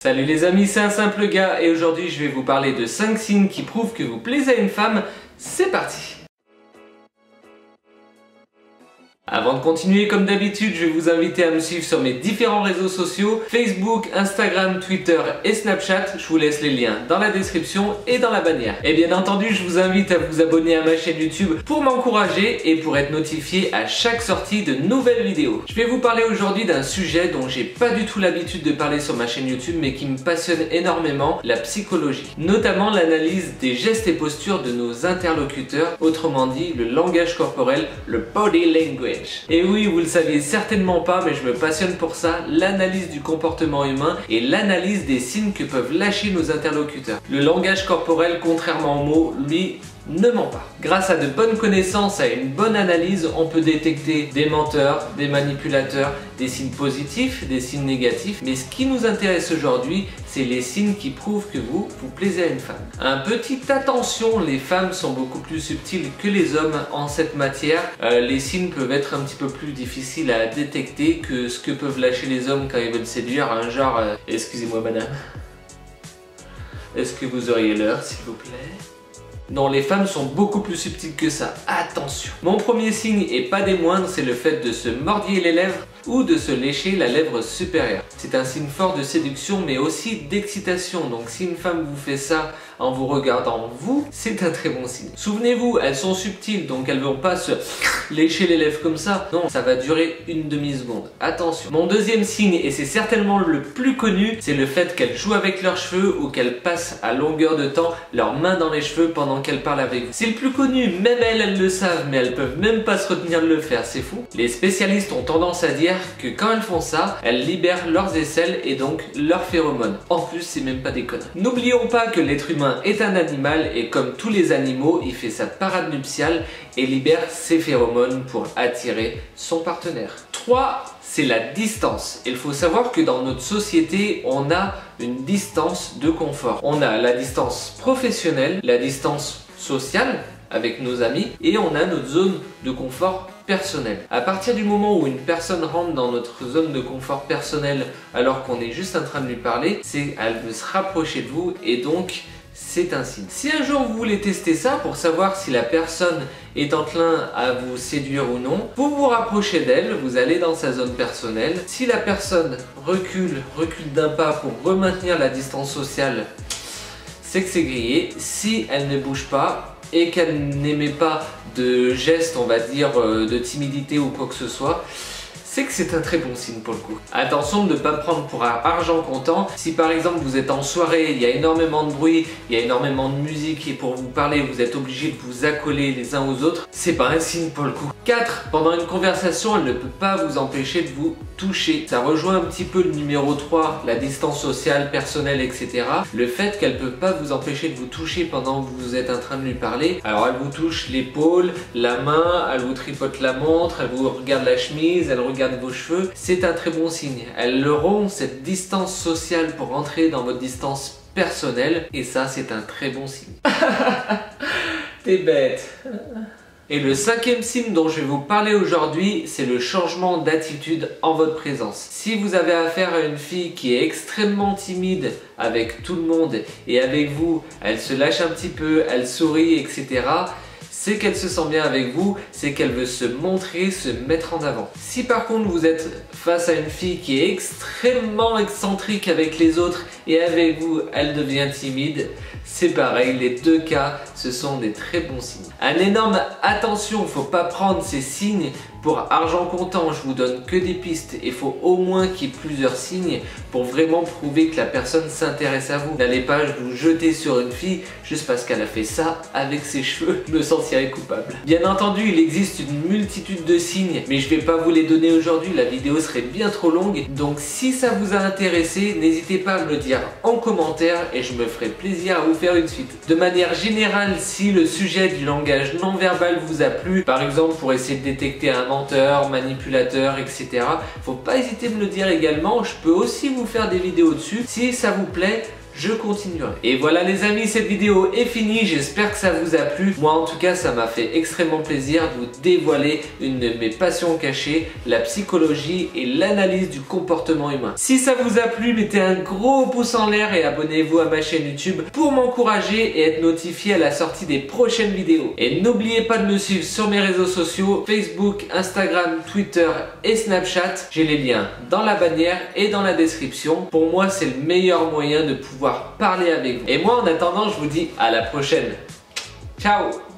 Salut les amis, c'est un simple gars et aujourd'hui je vais vous parler de 5 signes qui prouvent que vous plaisez à une femme. C'est parti! Avant de continuer, comme d'habitude, je vais vous inviter à me suivre sur mes différents réseaux sociaux, Facebook, Instagram, Twitter et Snapchat. Je vous laisse les liens dans la description et dans la bannière. Et bien entendu, je vous invite à vous abonner à ma chaîne YouTube pour m'encourager et pour être notifié à chaque sortie de nouvelles vidéos. Je vais vous parler aujourd'hui d'un sujet dont j'ai pas du tout l'habitude de parler sur ma chaîne YouTube, mais qui me passionne énormément, la psychologie. Notamment l'analyse des gestes et postures de nos interlocuteurs, autrement dit le langage corporel, le body language. Et oui, vous le saviez certainement pas, mais je me passionne pour ça, l'analyse du comportement humain et l'analyse des signes que peuvent lâcher nos interlocuteurs. Le langage corporel, contrairement aux mots, lui, ne ment pas. Grâce à de bonnes connaissances, à une bonne analyse, on peut détecter des menteurs, des manipulateurs, des signes positifs, des signes négatifs. Mais ce qui nous intéresse aujourd'hui, c'est les signes qui prouvent que vous plaisez à une femme. Un petit attention, les femmes sont beaucoup plus subtiles que les hommes en cette matière. Les signes peuvent être un petit peu plus difficiles à détecter que ce que peuvent lâcher les hommes quand ils veulent séduire. Un genre, excusez-moi madame, est-ce que vous auriez l'heure s'il vous plaît? Non, les femmes sont beaucoup plus subtiles que ça, attention. Mon premier signe, et pas des moindres, c'est le fait de se mordiller les lèvres ou de se lécher la lèvre supérieure. C'est un signe fort de séduction mais aussi d'excitation, donc si une femme vous fait ça en vous regardant vous, c'est un très bon signe. Souvenez-vous, elles sont subtiles, donc elles ne vont pas se lécher les lèvres comme ça. Non, ça va durer une demi-seconde. Attention. Mon deuxième signe, et c'est certainement le plus connu, c'est le fait qu'elles jouent avec leurs cheveux ou qu'elles passent à longueur de temps leurs mains dans les cheveux pendant qu'elles parlent avec vous. C'est le plus connu, même elles le savent, mais elles peuvent même pas se retenir de le faire, c'est fou. Les spécialistes ont tendance à dire que quand elles font ça, elles libèrent leurs aisselles et donc leurs phéromones. En plus, c'est même pas des conneries. N'oublions pas que l'être humain est un animal et comme tous les animaux, il fait sa parade nuptiale et libère ses phéromones pour attirer son partenaire. 3. C'est la distance. Il faut savoir que dans notre société, on a une distance de confort. On a la distance professionnelle, la distance sociale avec nos amis et on a notre zone de confort personnel. À partir du moment où une personne rentre dans notre zone de confort personnel alors qu'on est juste en train de lui parler, elle veut se rapprocher de vous et donc c'est un signe. Si un jour vous voulez tester ça pour savoir si la personne est enclin à vous séduire ou non, vous vous rapprochez d'elle, vous allez dans sa zone personnelle. Si la personne recule d'un pas pour maintenir la distance sociale, c'est que c'est grillé. Si elle ne bouge pas et qu'elle n'émet pas de gestes, on va dire, de timidité ou quoi que ce soit, c'est que c'est un très bon signe pour le coup. Attention de ne pas prendre pour argent comptant. Si par exemple vous êtes en soirée, il y a énormément de bruit, il y a énormément de musique et pour vous parler vous êtes obligé de vous accoler les uns aux autres, c'est pas un signe pour le coup. 4. Pendant une conversation, elle ne peut pas vous empêcher de vous toucher. Ça rejoint un petit peu le numéro 3, la distance sociale, personnelle, etc. Le fait qu'elle ne peut pas vous empêcher de vous toucher pendant que vous êtes en train de lui parler. Alors elle vous touche l'épaule, la main, elle vous tripote la montre, elle vous regarde la chemise, elle regarde vos cheveux. C'est un très bon signe. Elle rompt cette distance sociale pour entrer dans votre distance personnelle et ça c'est un très bon signe. T'es bête. Et le 5e signe dont je vais vous parler aujourd'hui, c'est le changement d'attitude en votre présence. Si vous avez affaire à une fille qui est extrêmement timide avec tout le monde et avec vous, elle se lâche un petit peu, elle sourit, etc., c'est qu'elle se sent bien avec vous, c'est qu'elle veut se montrer, se mettre en avant. Si par contre vous êtes face à une fille qui est extrêmement excentrique avec les autres et avec vous, elle devient timide, c'est pareil, les deux cas, ce sont des très bons signes. Un énorme attention, il ne faut pas prendre ces signes pour argent comptant, je vous donne que des pistes. Il faut au moins qu'il y ait plusieurs signes pour vraiment prouver que la personne s'intéresse à vous. N'allez pas vous jeter sur une fille juste parce qu'elle a fait ça avec ses cheveux, me sentirais coupable. Bien entendu, il existe une multitude de signes, mais je ne vais pas vous les donner aujourd'hui, la vidéo serait bien trop longue. Donc si ça vous a intéressé, n'hésitez pas à me le dire en commentaire et je me ferai plaisir à vous faire une suite. De manière générale, si le sujet du langage non verbal vous a plu, par exemple pour essayer de détecter un menteur, manipulateur, etc. Faut pas hésiter à me le dire également, je peux aussi vous faire des vidéos dessus. Si ça vous plaît, je continuerai. Et voilà les amis, cette vidéo est finie, j'espère que ça vous a plu. Moi en tout cas ça m'a fait extrêmement plaisir de vous dévoiler une de mes passions cachées, la psychologie et l'analyse du comportement humain. Si ça vous a plu, mettez un gros pouce en l'air et abonnez-vous à ma chaîne YouTube pour m'encourager et être notifié à la sortie des prochaines vidéos. Et n'oubliez pas de me suivre sur mes réseaux sociaux, Facebook, Instagram, Twitter et Snapchat. J'ai les liens dans la bannière et dans la description. Pour moi, c'est le meilleur moyen de pouvoir parler avec vous. Et moi, en attendant, je vous dis à la prochaine. Ciao!